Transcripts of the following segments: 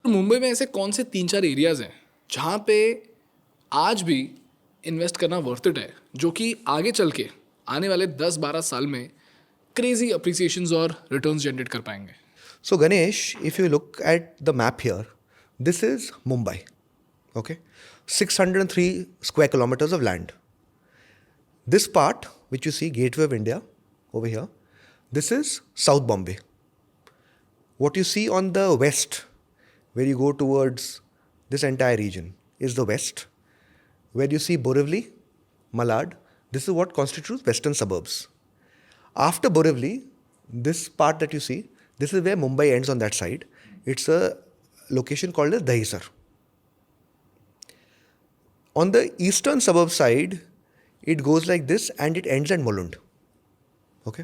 मुंबई में ऐसे कौन से 3-4 एरियाज हैं जहाँ पे आज भी इन्वेस्ट करना वर्थ इट है, जो कि आगे चल के आने वाले 10-12 साल में क्रेजी अप्रिसिएशंस और रिटर्न्स जनरेट कर पाएंगे? So Ganesh, if you look at the map here, this is Mumbai. Okay, 603 square kilometers of land. This part, which you see, Gateway of India, over here, this is South Bombay. What you see on the west, where you go towards this entire region, is the west. Where you see Borivali, Malad, this is what constitutes western suburbs. After Borivali, this part that you see, this is where Mumbai ends on that side. It's a location called as Dahisar. On the eastern suburb side, it goes like this and it ends at Mulund. Okay.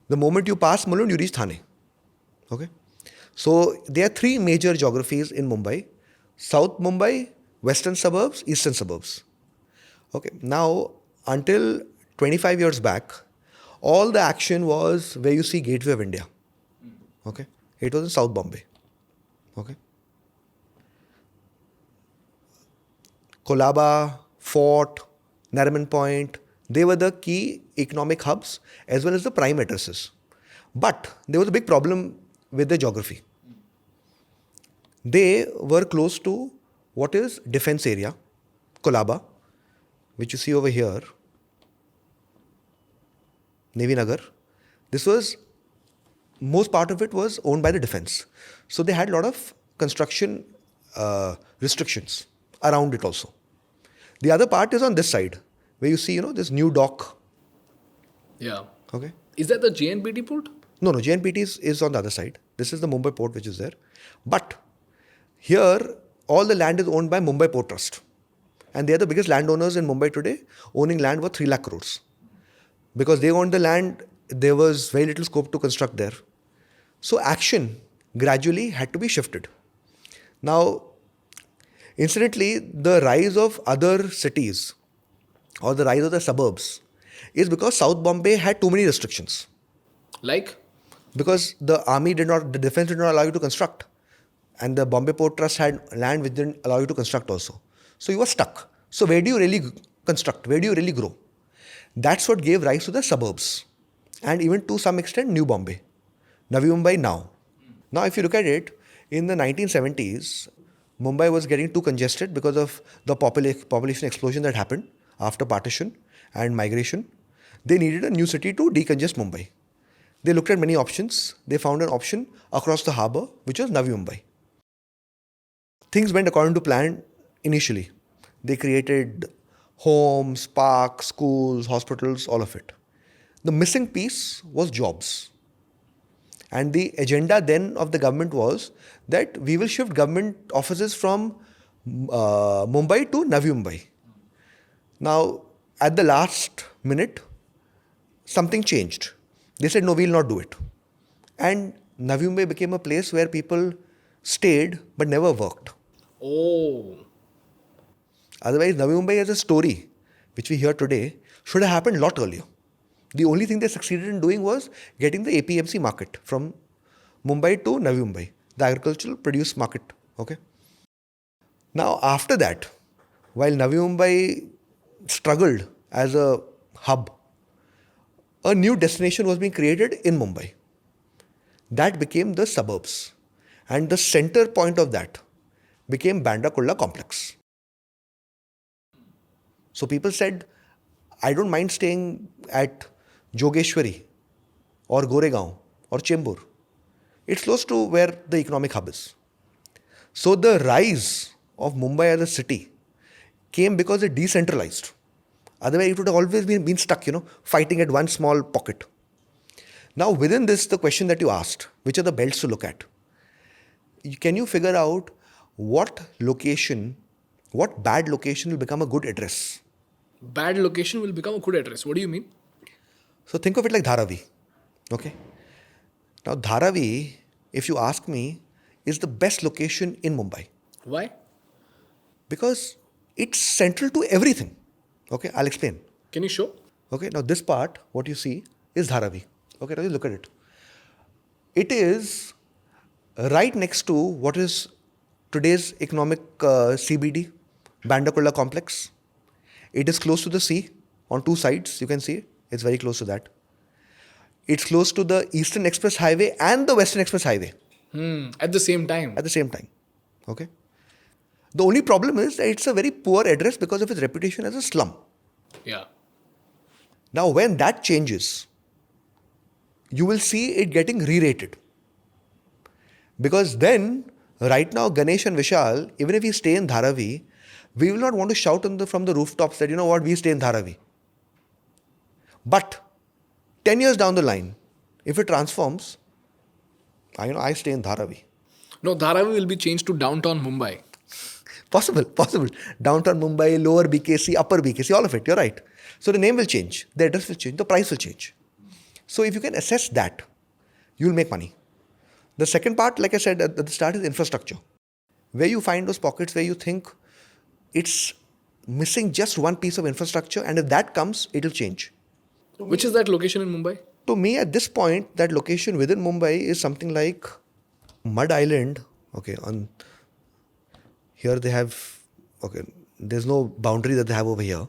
The moment you pass Mulund, you reach Thane. Okay. So there are three major geographies in Mumbai: South Mumbai, western suburbs, eastern suburbs. Okay. Now, until 25 years back, all the action was where you see Gateway of India. Okay. It was in South Bombay. Okay. Kolaba, Fort, Nariman Point, they were the key economic hubs as well as the prime addresses. But there was a big problem with the geography. They were close to what is defense area, Kolaba, which you see over here, Navi Nagar. This was, most part of it was owned by the defense. So they had a lot of construction restrictions around it also. The other part is on this side, where you see, this new dock. Yeah. Okay. Is that the JNPT port? No, JNPT is on the other side. This is the Mumbai port which is there. But here, all the land is owned by Mumbai Port Trust. And they are the biggest landowners in Mumbai today, owning land worth 3 lakh crores. Because they owned the land, there was very little scope to construct there. So action gradually had to be shifted. Now, incidentally, the rise of other cities or the rise of the suburbs is because South Bombay had too many restrictions. Like? Because the defense did not allow you to construct. And the Bombay Port Trust had land which didn't allow you to construct also. So you were stuck. So where do you really construct? Where do you really grow? That's what gave rise to the suburbs. And even to some extent, New Bombay. Navi Mumbai now. Now if you look at it, in the 1970s, Mumbai was getting too congested because of the population explosion that happened after partition and migration. They needed a new city to decongest Mumbai. They looked at many options. They found an option across the harbour, which was Navi Mumbai. Things went according to plan initially. They created homes, parks, schools, hospitals, all of it. The missing piece was jobs. And the agenda then of the government was that we will shift government offices from Mumbai to Navi Mumbai. Now, at the last minute, something changed. They said, no, we will not do it. And Navi Mumbai became a place where people stayed but never worked. Oh. Otherwise, Navi Mumbai as a story, which we hear today, should have happened a lot earlier. The only thing they succeeded in doing was getting the APMC market from Mumbai to Navi Mumbai, the agricultural produce market. Okay. Now, after that, while Navi Mumbai struggled as a hub, a new destination was being created in Mumbai. That became the suburbs. And the center point of that became Bandra Kurla complex. So people said, I don't mind staying at Jogeshwari or Goregaon or Chembur. It's close to where the economic hub is. So the rise of Mumbai as a city came because it decentralized. Otherwise, it would have always been stuck, fighting at one small pocket. Now, within this, the question that you asked, which are the belts to look at? Can you figure out what bad location will become a good address? Bad location will become a good address. What do you mean? So think of it like Dharavi. Okay. Now, Dharavi, if you ask me, is the best location in Mumbai. Why? Because it's central to everything. Okay, I'll explain. Can you show? Okay, now this part, what you see, is Dharavi. Okay, now you look at it. It is right next to what is today's economic CBD, Bandra Kurla complex. It is close to the sea on two sides. You can see it's very close to that. It's close to the Eastern Express Highway and the Western Express Highway At the same time. at the same time. Okay. The only problem is that it's a very poor address because of its reputation as a slum. Yeah. Now, when that changes, you will see it getting re-rated. Because then, right now, Ganesh and Vishal, even if we stay in Dharavi, we will not want to shout from the rooftops that, you know what, we stay in Dharavi. But 10 years down the line, if it transforms, I stay in Dharavi. No, Dharavi will be changed to downtown Mumbai. Possible. Downtown Mumbai, lower BKC, upper BKC, all of it, you're right. So the name will change, the address will change, the price will change. So if you can assess that, you'll make money. The second part, like I said at the start, is infrastructure. Where you find those pockets where you think it's missing just one piece of infrastructure, and if that comes, it'll change. Which is that location in Mumbai? To me, at this point, that location within Mumbai is something like Madh Island. Okay, here they have, there's no boundary that they have over here.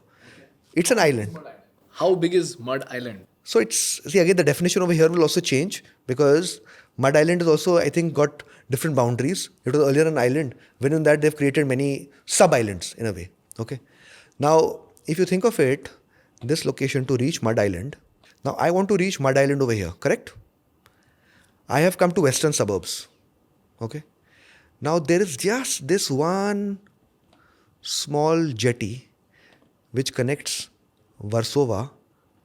It's an island. How big is Madh Island? So again, the definition over here will also change because Mud Island is also, I think, got different boundaries. It was earlier an island. Within that, they've created many sub-islands in a way. Okay. Now, if you think of it, this location to reach Mud Island. Now, I want to reach Mud Island over here, correct? I have come to western suburbs. Okay. Now, there is just this one small jetty which connects Warsaw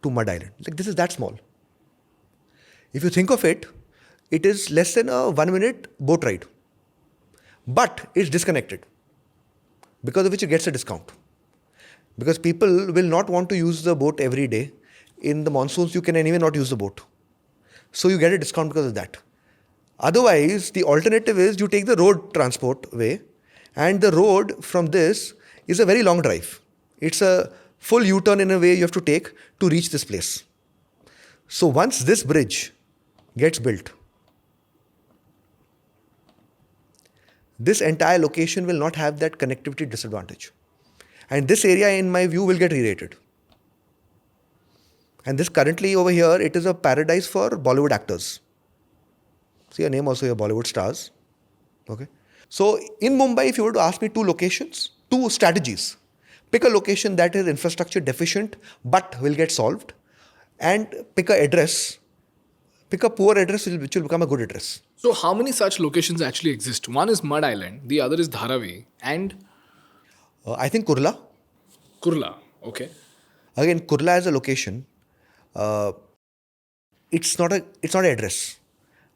to Mud Island. Like, this is that small. If you think of it, it is less than a 1 minute boat ride. But it's disconnected, because of which it gets a discount. Because people will not want to use the boat every day. In the monsoons, you can anyway not use the boat. So you get a discount because of that. Otherwise, the alternative is you take the road transport way, and the road from this is a very long drive. It's a full U-turn in a way you have to take to reach this place. So once this bridge gets built, this entire location will not have that connectivity disadvantage. And this area, in my view, will get re-rated. And this currently over here, it is a paradise for Bollywood actors. See a name also here, Bollywood stars. Okay. So in Mumbai, if you were to ask me two strategies, pick a location that is infrastructure deficient but will get solved, and pick a poor address which will become a good address. So how many such locations actually exist? One is Mud Island, the other is Dharavi, and I think Kurla. Kurla. Okay. Again, Kurla as a location, it's not an address,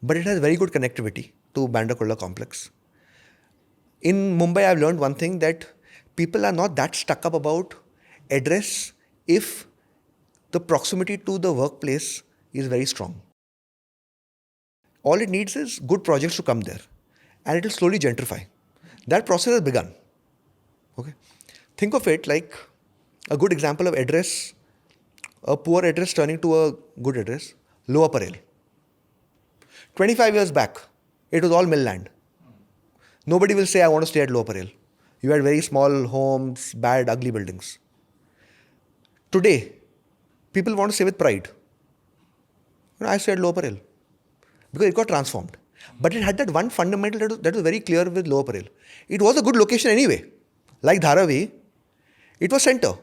but it has very good connectivity to Bandra Kurla complex. In Mumbai, I've learned one thing, that people are not that stuck up about address if the proximity to the workplace is very strong. All it needs is good projects to come there, and it will slowly gentrify. That process has begun. Okay. Think of it like a good example of address, a poor address turning to a good address, Lower Parel. 25 years back, it was all mill land. Nobody will say, I want to stay at Lower Parel. You had very small homes, bad, ugly buildings. Today, people want to say with pride, I stay at Lower Parel. Because it got transformed. But it had that one fundamental that was very clear with Lower Parel. It was a good location anyway. Like Dharavi, it was center.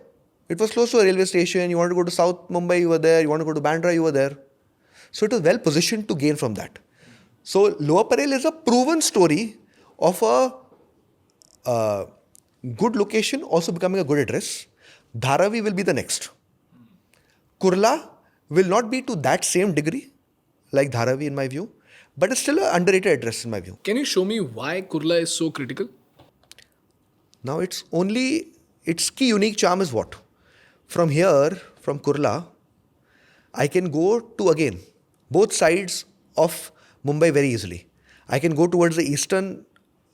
It was close to a railway station. You wanted to go to South Mumbai, you were there. You wanted to go to Bandra, you were there. So it was well positioned to gain from that. So Lower Parel is a proven story of a good location also becoming a good address. Dharavi will be the next. Kurla will not be to that same degree like Dharavi in my view, but it's still an underrated address in my view. Can you show me why Kurla is so critical? Now its key unique charm is what? From here, from Kurla, I can go to, again, both sides of Mumbai very easily. I can go towards the eastern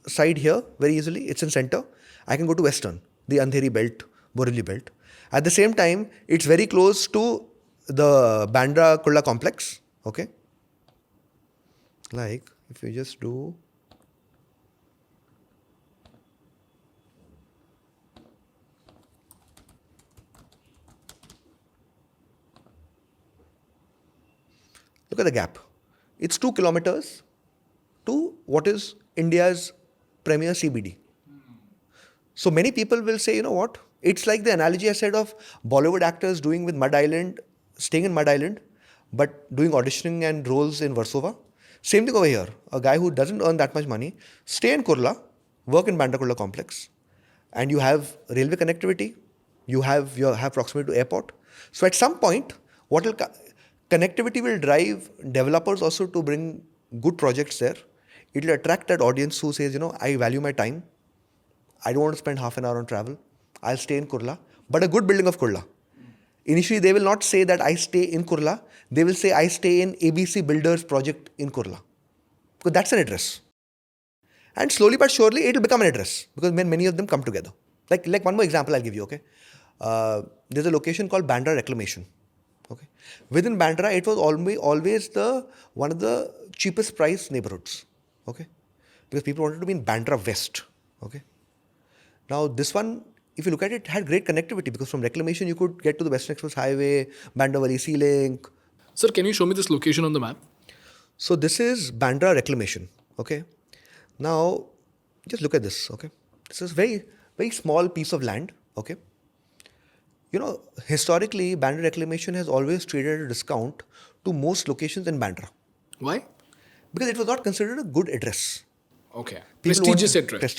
side here very easily. It's in center. I can go to western, the Andheri belt, Borivali belt. At the same time, it's very close to the Bandra Kurla complex. Okay. Like, if you just do Look at the gap. It's 2 kilometers to what is India's premier CBD. So many people will say, you know what? It's like the analogy I said of Bollywood actors doing with Madh Island, staying in Madh Island, but doing auditioning and roles in Warsaw. Same thing over here. A guy who doesn't earn that much money, stay in Kurla, work in Bandra Kurla complex, and you have railway connectivity, you have proximity to airport. So at some point, connectivity will drive developers also to bring good projects there. It will attract that audience who says, I value my time. I don't want to spend half an hour on travel. I'll stay in Kurla, but a good building of Kurla. Initially, they will not say that I stay in Kurla. They will say I stay in ABC Builders project in Kurla. Because that's an address. And slowly but surely, it will become an address because many of them come together. Like one more example I'll give you, okay? There's a location called Bandra Reclamation. Okay. Within Bandra, it was always one of the cheapest price neighborhoods. Okay. Because people wanted to be in Bandra West. Okay. Now, this one, if you look at it, had great connectivity because from Reclamation, you could get to the Western Express Highway, Bandra Sea Link. Sir, can you show me this location on the map? So, this is Bandra Reclamation. Okay. Now, just look at this. Okay. This is very, very small piece of land. Okay. Historically, Bandra Reclamation has always traded at a discount to most locations in Bandra. Why? Because it was not considered a good address. Okay. Prestigious address.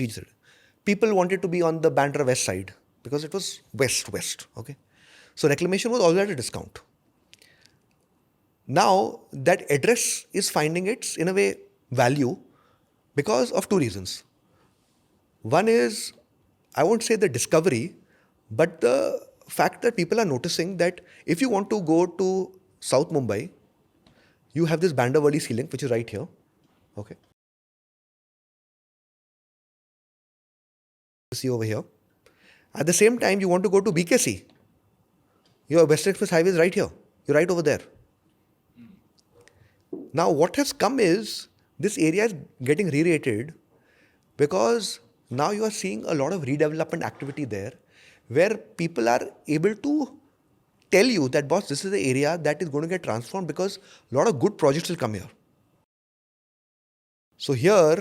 People wanted to be on the Bandra West side because it was west. Okay. So Reclamation was always at a discount. Now, that address is finding its, in a way, value because of two reasons. One is, I won't say the discovery, but the fact that people are noticing that if you want to go to South Mumbai, you have this Bandra Sea Link, which is right here. Okay. See over here. At the same time, you want to go to BKC. Your Western Express Highway is right here. You're right over there. Now, what has come is this area is getting re-rated because now you are seeing a lot of redevelopment activity there where people are able to tell you that, boss, this is the area that is going to get transformed because a lot of good projects will come here. So here,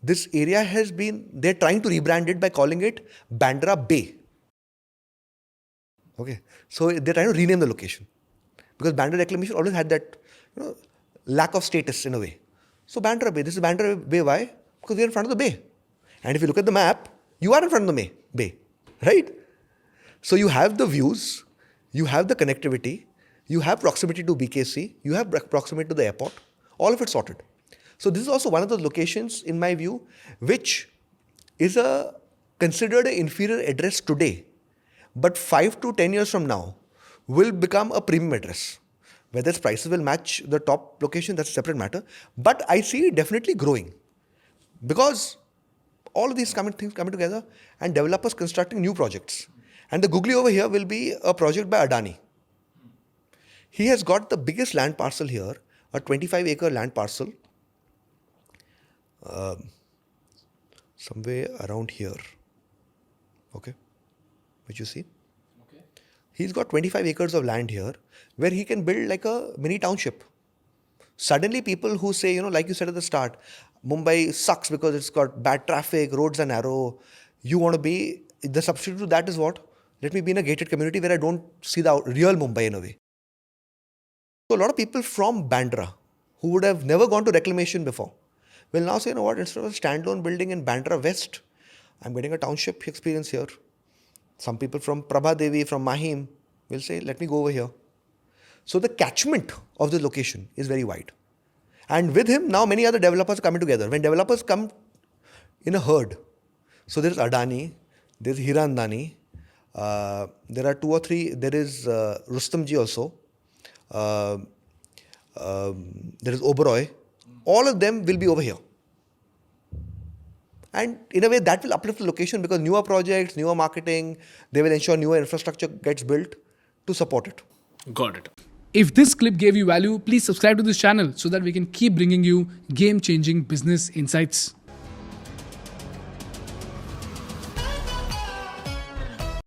this area they're trying to rebrand it by calling it Bandra Bay. Okay. So they're trying to rename the location because Bandra Reclamation always had that lack of status in a way. So Bandra Bay, this is Bandra Bay. Why? Because we're in front of the bay. And if you look at the map, you are in front of the bay, right? So you have the views, you have the connectivity, you have proximity to BKC, you have proximity to the airport, all of it sorted. So this is also one of those locations, in my view, which is considered an inferior address today, but 5 to 10 years from now will become a premium address. Whether its prices will match the top location, that's a separate matter. But I see it definitely growing because all of these things coming together and developers constructing new projects. And the googly over here will be a project by Adani. He has got the biggest land parcel here, a 25-acre land parcel, somewhere around here, okay, which you see. Okay. He's got 25 acres of land here where he can build like a mini township. Suddenly people who say, like you said at the start, Mumbai sucks because it's got bad traffic, roads are narrow. You want to be, the substitute to that is what? Let me be in a gated community where I don't see the real Mumbai in a way. So a lot of people from Bandra who would have never gone to Reclamation before will now say, instead of a standalone building in Bandra West, I'm getting a township experience here. Some people from Prabha Devi, from Mahim will say, let me go over here. So the catchment of the location is very wide. And with him, now many other developers are coming together. When developers come in a herd, so there's Adani, there's Hirandani, there are 2 or 3, there is Rustomji also, there is Oberoi. All of them will be over here. And in a way, that will uplift the location because newer projects, newer marketing, they will ensure newer infrastructure gets built to support it. Got it. If this clip gave you value, please subscribe to this channel so that we can keep bringing you game-changing business insights.